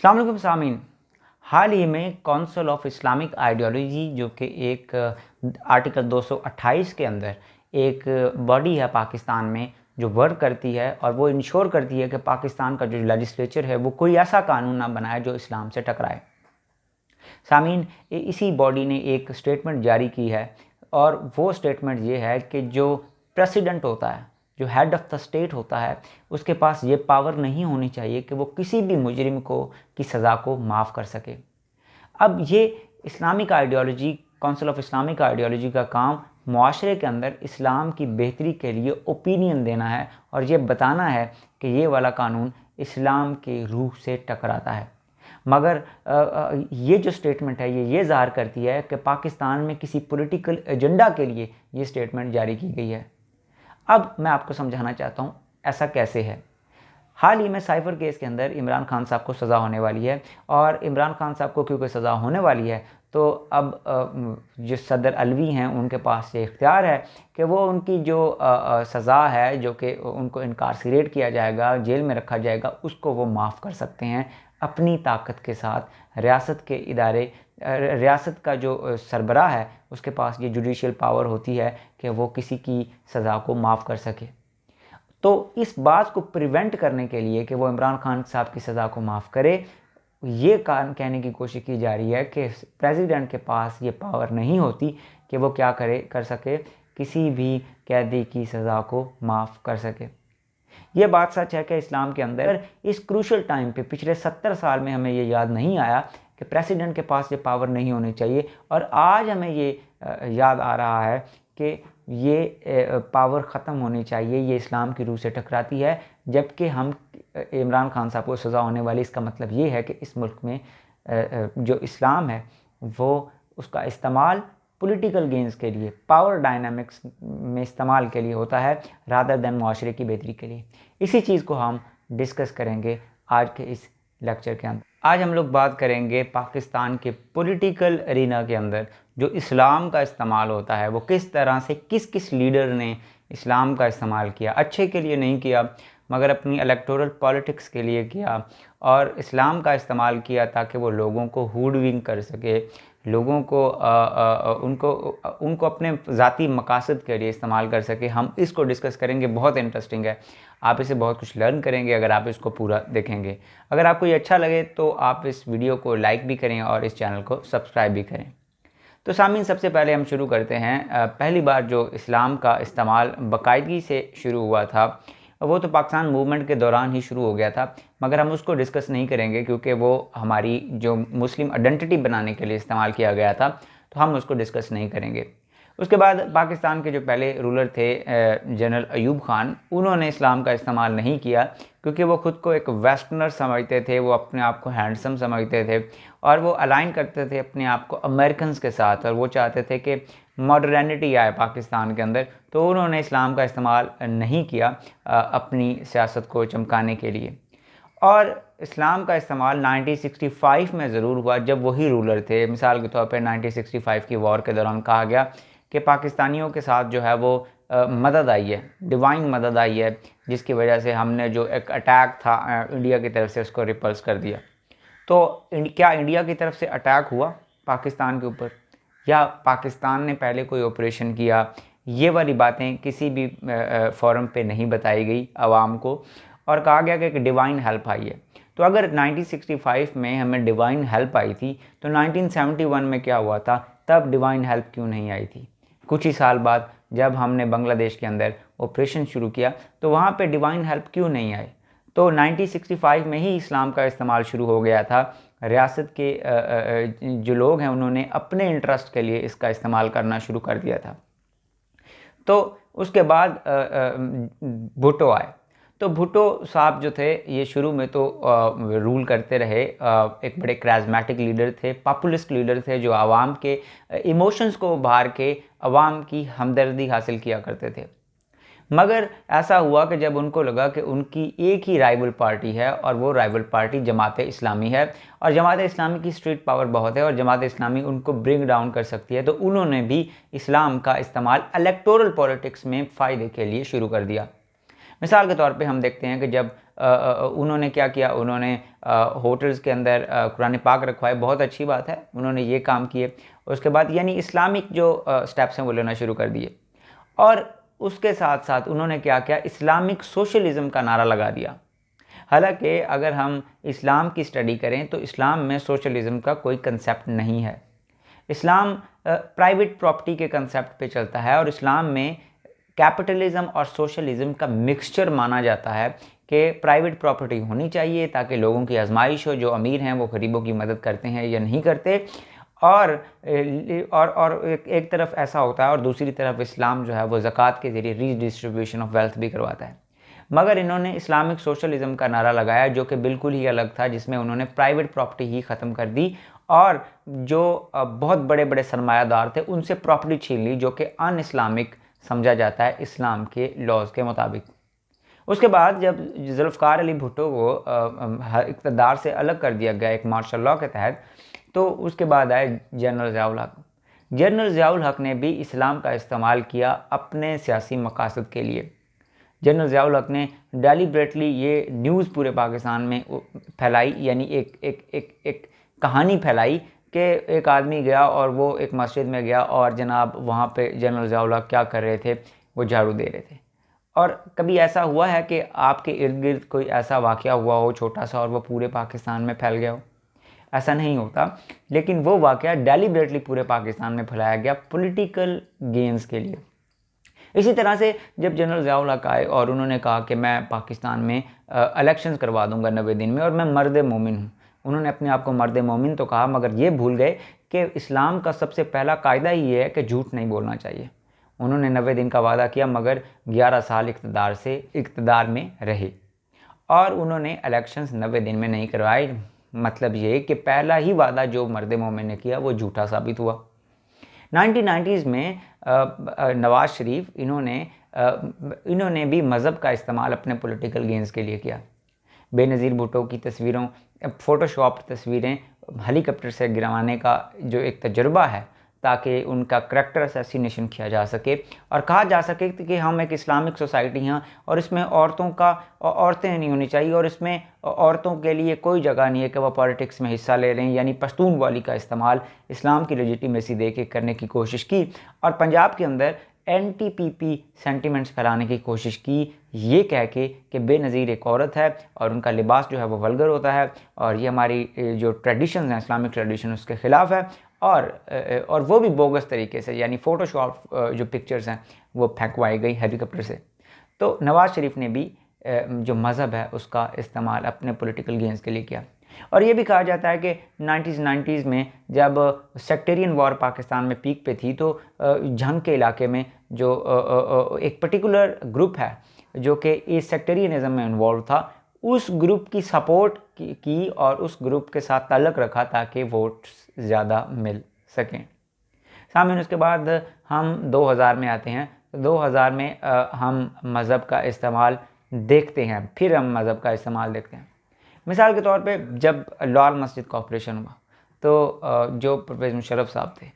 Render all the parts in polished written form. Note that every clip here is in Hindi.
अस्सलाम वालेकुम सामीन। हाल ही में काउंसिल ऑफ इस्लामिक आइडियोलॉजी जो कि एक आर्टिकल 228 के अंदर एक बॉडी है पाकिस्तान में जो वर्क करती है और वो इंश्योर करती है कि पाकिस्तान का जो लेजिस्लेचर है वो कोई ऐसा कानून ना बनाए जो इस्लाम से टकराए। सामीन, इसी बॉडी ने एक स्टेटमेंट जारी की है और वो स्टेटमेंट ये है कि जो प्रेसिडेंट होता है, जो हेड ऑफ़ द स्टेट होता है, उसके पास ये पावर नहीं होनी चाहिए कि वो किसी भी मुजरिम को की सज़ा को माफ़ कर सके। अब ये Islamic ideology, council of Islamic ideology का काम मुआशरे के अंदर इस्लाम की बेहतरी के लिए ओपिनियन देना है और ये बताना है कि ये वाला कानून इस्लाम के रूह से टकराता है। मगर ये जो स्टेटमेंट है ये ज़ाहिर करती है कि पाकिस्तान में किसी पॉलिटिकल एजेंडा के लिए ये स्टेटमेंट जारी की गई है। अब मैं आपको समझाना चाहता हूँ ऐसा कैसे है। हाल ही में साइफ़र केस के अंदर इमरान खान साहब को सज़ा होने वाली है और इमरान खान साहब को क्योंकि सज़ा होने वाली है तो अब जो सदर अलवी हैं उनके पास ये इख्तियार है कि वो उनकी जो सज़ा है, जो कि उनको इनकारसरेट किया जाएगा, जेल में रखा जाएगा, उसको वो माफ़ कर सकते हैं अपनी ताकत के साथ। रियासत के इदारे, रियासत का जो सरबराह है उसके पास ये जुडिशल पावर होती है कि वो किसी की सज़ा को माफ़ कर सके। तो इस बात को प्रिवेंट करने के लिए कि वो इमरान खान साहब की सज़ा को माफ़ करे, ये कहने की कोशिश की जा रही है कि प्रेसिडेंट के पास ये पावर नहीं होती कि वो क्या कर सके, किसी भी कैदी की सज़ा को माफ़ कर सके। ये बात सच है कि इस्लाम के अंदर इस क्रूशल टाइम पे पिछले 70 साल में हमें ये याद नहीं आया कि प्रेसिडेंट के पास ये पावर नहीं होनी चाहिए और आज हमें ये याद आ रहा है कि ये पावर ख़त्म होनी चाहिए, ये इस्लाम की रूह से टकराती है। जबकि हम इमरान खान साहब को सज़ा होने वाली, इसका मतलब ये है कि इस मुल्क में जो इस्लाम है वो उसका इस्तेमाल पॉलिटिकल गेंस के लिए, पावर डायनामिक्स में इस्तेमाल के लिए होता है रादर दैन मुआशरे की बेहतरी के लिए। इसी चीज़ को हम डिस्कस करेंगे आज के इस लेक्चर के अंदर। आज हम लोग बात करेंगे पाकिस्तान के पॉलिटिकल एरिना के अंदर जो इस्लाम का इस्तेमाल होता है वो किस तरह से, किस किस लीडर ने इस्लाम का इस्तेमाल किया। अच्छे के लिए नहीं किया मगर अपनी इलेक्टोरल पॉलिटिक्स के लिए किया और इस्लाम का इस्तेमाल किया ताकि वो लोगों को हुडविंग कर सके, लोगों को उनको अपने ज़ाती मकासद के लिए इस्तेमाल कर सके। हम इसको डिस्कस करेंगे, बहुत इंटरेस्टिंग है, आप इसे बहुत कुछ लर्न करेंगे अगर आप इसको पूरा देखेंगे। अगर आपको ये अच्छा लगे तो आप इस वीडियो को लाइक भी करें और इस चैनल को सब्सक्राइब भी करें। तो सामीन, सबसे पहले हम शुरू करते हैं। पहली बार जो इस्लाम का इस्तेमाल बाकायदगी से शुरू हुआ था वो तो पाकिस्तान मूवमेंट के दौरान ही शुरू हो गया था, मगर हम उसको डिस्कस नहीं करेंगे क्योंकि वो हमारी जो मुस्लिम आइडेंटिटी बनाने के लिए इस्तेमाल किया गया था, तो हम उसको डिस्कस नहीं करेंगे। उसके बाद पाकिस्तान के जो पहले रूलर थे जनरल अयूब ख़ान, उन्होंने इस्लाम का इस्तेमाल नहीं किया क्योंकि वो ख़ुद को एक वेस्टर्नर समझते थे, वो अपने आप को हैंडसम समझते थे और वो अलाइन करते थे अपने आप को अमेरिकन्स के साथ और वो चाहते थे कि मॉडर्निटी आए पाकिस्तान के अंदर। तो उन्होंने इस्लाम का इस्तेमाल नहीं किया अपनी सियासत को चमकाने के लिए। और इस्लाम का इस्तेमाल 1965 में ज़रूर हुआ जब वही रूलर थे। मिसाल के तौर पे 1965 की वॉर के दौरान कहा गया कि पाकिस्तानियों के साथ जो है वो मदद आई है, डिवाइन मदद आई है, जिसकी वजह से हमने जो एक अटैक था इंडिया की तरफ से उसको रिपल्स कर दिया। तो क्या इंडिया की तरफ से अटैक हुआ पाकिस्तान के ऊपर या पाकिस्तान ने पहले कोई ऑपरेशन किया? ये वाली बातें किसी भी फोरम पे नहीं बताई गई आवाम को और कहा गया कि एक डिवाइन हेल्प आई है। तो अगर 1965 में हमें डिवाइन हेल्प आई थी तो 1971 में क्या हुआ था, तब डिवाइन हेल्प क्यों नहीं आई थी? कुछ ही साल बाद जब हमने बांग्लादेश के अंदर ऑपरेशन शुरू किया तो वहाँ पे डिवाइन हेल्प क्यों नहीं आई? तो 1965 में ही इस्लाम का इस्तेमाल शुरू हो गया था। रियासत के जो लोग हैं उन्होंने अपने इंटरेस्ट के लिए इसका इस्तेमाल करना शुरू कर दिया था। तो उसके बाद भुट्टो आए। तो भुट्टो साहब जो थे ये शुरू में तो रूल करते रहे, एक बड़े कैरिज़मेटिक लीडर थे, पॉपुलिस्ट लीडर थे जो आवाम के इमोशंस को उभार के आवाम की हमदर्दी हासिल किया करते थे। मगर ऐसा हुआ कि जब उनको लगा कि उनकी एक ही राइवल पार्टी है और वो राइवल पार्टी जमात इस्लामी है और जमात इस्लामी की स्ट्रीट पावर बहुत है और जमात इस्लामी उनको ब्रिंग डाउन कर सकती है, तो उन्होंने भी इस्लाम का इस्तेमाल इलेक्टोरल पॉलिटिक्स में फ़ायदे के लिए शुरू कर दिया। मिसाल के तौर पे हम देखते हैं कि जब उन्होंने क्या किया, उन्होंने होटल्स के अंदर कुरान पाक रखवाए, बहुत अच्छी बात है, उन्होंने ये काम किए। उसके बाद यानी इस्लामिक जो स्टेप्स हैं वो लेना शुरू कर दिए। और उसके साथ साथ उन्होंने क्या किया, इस्लामिक सोशलिज़म का नारा लगा दिया। हालांकि अगर हम इस्लाम की स्टडी करें तो इस्लाम में सोशलिज़म का कोई कंसेप्ट नहीं है। इस्लाम प्राइवेट प्रॉपर्टी के कंसेप्ट पे चलता है, और इस्लाम में कैपिटलिज्म और सोशलिज़म का मिक्सचर माना जाता है कि प्राइवेट प्रॉपर्टी होनी चाहिए ताकि लोगों की आजमाइश हो, जो अमीर हैं वो गरीबों की मदद करते हैं या नहीं करते, और एक तरफ ऐसा होता है और दूसरी तरफ इस्लाम जो है वो ज़कात के ज़रिए रीडिस्ट्रीब्यूशन ऑफ वेल्थ भी करवाता है। मगर इन्होंने इस्लामिक सोशलिज़म का नारा लगाया जो कि बिल्कुल ही अलग था, जिसमें उन्होंने प्राइवेट प्रॉपर्टी ही ख़त्म कर दी और जो बहुत बड़े बड़े सरमायादार थे उनसे प्रॉपर्टी छीन ली, जो कि अन इस्लामिक समझा जाता है इस्लाम के लॉज़ के मुताबिक। उसके बाद जब जुल्फ़िकार अली भुट्टो को इक़्तिदार से अलग कर दिया गया एक मार्शल लॉ के तहत, तो उसके बाद आए जनरल ज़ियाउल हक़। जनरल ज़ियाउल हक़ ने भी इस्लाम का इस्तेमाल किया अपने सियासी मकासद के लिए। जनरल ज़ियाउल हक़ ने डेलिब्रेटली ये न्यूज़ पूरे पाकिस्तान में फैलाई, यानी एक कहानी फैलाई कि एक आदमी गया और वो एक मस्जिद में गया और जनाब वहाँ पे जनरल ज़ियाउल हक़ क्या कर रहे थे, वो झाड़ू दे रहे थे। और कभी ऐसा हुआ है कि आपके इर्द गिर्द कोई ऐसा वाक़या हुआ हो छोटा सा और वो पूरे पाकिस्तान में फैल गया हो? ऐसा नहीं होता, लेकिन वो वाक़या डेलिब्रेटली पूरे पाकिस्तान में फैलाया गया पॉलिटिकल गेन्स के लिए। इसी तरह से जब जनरल ज़ियाउल हक़ आए और उन्होंने कहा कि मैं पाकिस्तान में इलेक्शंस करवा दूंगा 90 दिन में और मैं मर्द मोमिन हूँ, उन्होंने अपने आप को मर्द मोमिन तो कहा, मगर ये भूल गए कि इस्लाम का सबसे पहला कायदा ही ये है कि झूठ नहीं बोलना चाहिए। उन्होंने 90 दिन का वादा किया, मगर 11 साल इक़्तिदार में रहे और उन्होंने इलेक्शंस 90 दिन में नहीं करवाए। मतलब ये कि पहला ही वादा जो मर्द मोमिन ने किया वो झूठा साबित हुआ। 1990s में नवाज़ शरीफ इन्होंने भी मज़हब का इस्तेमाल अपने पॉलिटिकल गेन्स के लिए किया। बेनज़ीर भुट्टो की तस्वीरों, फ़ोटोशॉप तस्वीरें हेलीकॉप्टर से गिरवाने का जो एक तजुर्बा है ताकि उनका करैक्टर असैसिनेशन किया जा सके और कहा जा सके कि हम एक इस्लामिक सोसाइटी हैं और इसमें औरतें नहीं होनी चाहिए और इसमें औरतों के लिए कोई जगह नहीं है कि वह पॉलिटिक्स में हिस्सा ले रहे हैं। यानी पश्तून वाली का इस्तेमाल इस्लाम की लेजिटिमेसी दे के करने की कोशिश की और पंजाब के अंदर NTPP सेंटिमेंट्स फैलाने की कोशिश की, ये कह के कि बेनज़ीर एक औरत है और उनका लिबास जो है वो वल्गर होता है और ये हमारी जो ट्रेडिशंस हैं इस्लामिक ट्रेडिशन उसके ख़िलाफ़ है और वो भी बोगस तरीके से, यानी फ़ोटोशॉप जो पिक्चर्स हैं वो फेंकवाई गई हेलीकॉप्टर से। तो नवाज़ शरीफ ने भी जो मज़हब है उसका इस्तेमाल अपने पॉलिटिकल गेन्स के लिए किया। और ये भी कहा जाता है कि 90s में जब सेक्टेरियन वॉर पाकिस्तान में पीक पे थी तो जंग के इलाके में जो एक पर्टिकुलर ग्रुप है जो कि इस सेक्टेरियनिज़म में इन्वॉल्व था, उस ग्रुप की सपोर्ट की और उस ग्रुप के साथ ताल्लुक़ रखा ताकि वोट ज़्यादा मिल सकें। सामने उसके बाद हम 2000 में आते हैं। 2000 में हम मज़हब का इस्तेमाल देखते हैं, फिर हम मज़हब का इस्तेमाल देखते हैं। मिसाल के तौर पे जब लाल मस्जिद का ऑपरेशन हुआ तो जो परवेज़ मुशर्रफ साहब थे,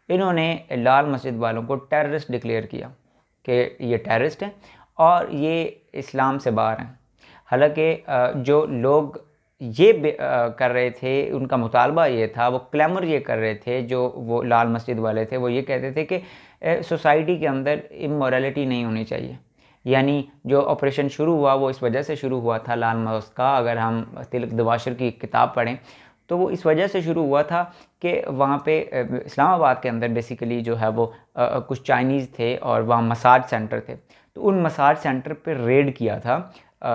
इन्होंने लाल मस्जिद वालों को टेररिस्ट डिक्लेयर किया कि ये टेररिस्ट हैं और ये इस्लाम से बाहर हैं। हालांकि जो लोग ये कर रहे थे, उनका मुतालबा ये था, वो क्लेमर ये कर रहे थे, जो वो लाल मस्जिद वाले थे, वो ये कहते थे कि सोसाइटी के अंदर इमोरलिटी नहीं होनी चाहिए। यानी जो ऑपरेशन शुरू हुआ वो इस वजह से शुरू हुआ था लाल मस्जिद का, अगर हम तिलक दवाशर की किताब पढ़ें तो वो इस वजह से शुरू हुआ था कि वहाँ पे इस्लामाबाद के अंदर बेसिकली जो है वो कुछ चाइनीज़ थे और वहाँ मसाज सेंटर थे, तो उन मसाज सेंटर पे रेड किया था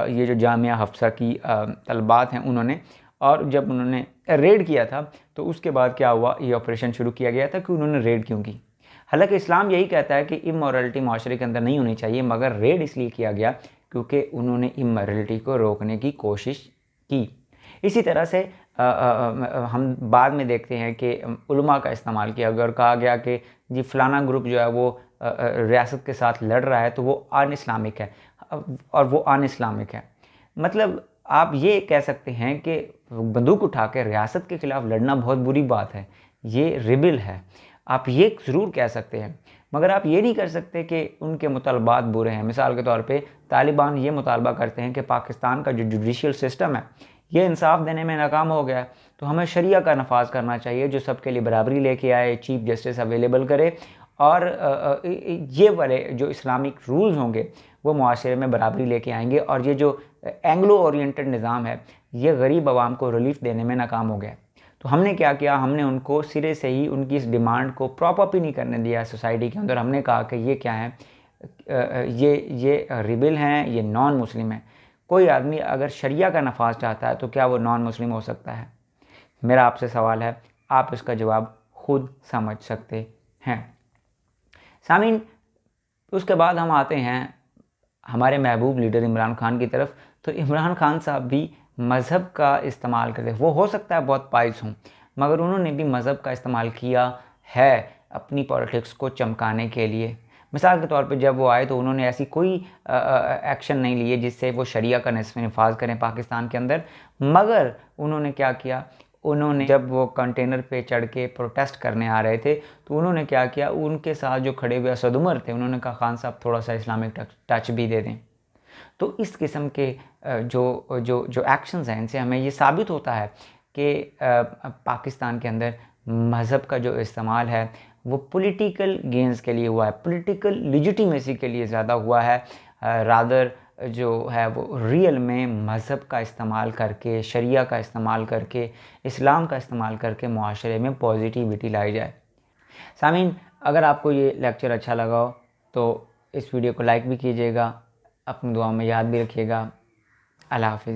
ये जो जामिया हफ्सा की तलबात हैं उन्होंने, और जब उन्होंने रेड किया था तो उसके बाद क्या हुआ, ये ऑपरेशन शुरू किया गया था कि उन्होंने रेड क्यों की। हालांकि इस्लाम यही कहता है कि इमोरलिटी माशरे के अंदर नहीं होनी चाहिए, मगर रेड इसलिए किया गया क्योंकि उन्होंने इमोरलिटी को रोकने की कोशिश की। इसी तरह से हम बाद में देखते हैं कि उलमा का इस्तेमाल किया गया और कहा गया कि जी फ़लाना ग्रुप जो है वो रियासत के साथ लड़ रहा है तो वो अन इस्लामिक है और वो अन इस्लामिक है। मतलब आप ये कह सकते हैं कि बंदूक उठा के रियासत के ख़िलाफ़ लड़ना बहुत बुरी बात है, ये रिबल है, आप ये ज़रूर कह सकते हैं। मगर आप ये नहीं कर सकते कि उनके मुतालबात बुरे हैं। मिसाल के तौर पे तालिबान ये मुतालबा करते हैं कि पाकिस्तान का जो जुडिशल सिस्टम है ये इंसाफ देने में नाकाम हो गया है, तो हमें शरिया का नफाज करना चाहिए जो सबके लिए बराबरी लेके आए, चीफ जस्टिस अवेलेबल करे, और ये वाले जो इस्लामिक रूल्स होंगे वो मुआशरे में बराबरी लेके आएंगे। और ये जो एंग्लो ओरिएंटेड निज़ाम है ये गरीब आवाम को रिलीफ देने में नाकाम हो गया। तो हमने क्या किया, हमने उनको सिरे से ही उनकी इस डिमांड को प्रॉप अप ही नहीं करने दिया सोसाइटी के अंदर। हमने कहा कि ये क्या है, ये रिबेल हैं, ये नॉन मुस्लिम है। कोई आदमी अगर शरिया का नफाज चाहता है तो क्या वो नॉन मुस्लिम हो सकता है? मेरा आपसे सवाल है, आप इसका जवाब खुद समझ सकते हैं। सामीन, उसके बाद हम आते हैं हमारे महबूब लीडर इमरान खान की तरफ। तो इमरान खान साहब भी मज़हब का इस्तेमाल करते, वो हो सकता है बहुत पाइस हों, मगर उन्होंने भी मज़हब का इस्तेमाल किया है अपनी पॉलिटिक्स को चमकाने के लिए। मिसाल के तौर पे जब वो आए तो उन्होंने ऐसी कोई एक्शन नहीं लिए जिससे वो शरिया का नफाज करें पाकिस्तान के अंदर। मगर उन्होंने क्या किया, उन्होंने जब वो कंटेनर पे चढ़ के प्रोटेस्ट करने आ रहे थे तो उन्होंने क्या किया, उनके साथ जो खड़े हुए असद उमर थे उन्होंने कहा खान साहब थोड़ा सा इस्लामिक टच भी दे दें। तो इस किस्म के जो जो जो एक्शंस हैं इनसे हमें ये साबित होता है कि पाकिस्तान के अंदर मज़हब का जो इस्तेमाल है वो पॉलिटिकल गेंस के लिए हुआ है, पॉलिटिकल लिजिटिमेसी के लिए ज़्यादा हुआ है। रादर जो है वो रियल में मज़हब का इस्तेमाल करके, शरिया का इस्तेमाल करके, इस्लाम का इस्तेमाल करके मुआशरे में पॉजिटिविटी लाई जाए। सामीन, अगर आपको ये लेक्चर अच्छा लगा हो तो इस वीडियो को लाइक भी कीजिएगा, अपनी दुआ में याद भी रखिएगा। अल्लाह हाफ़िज़।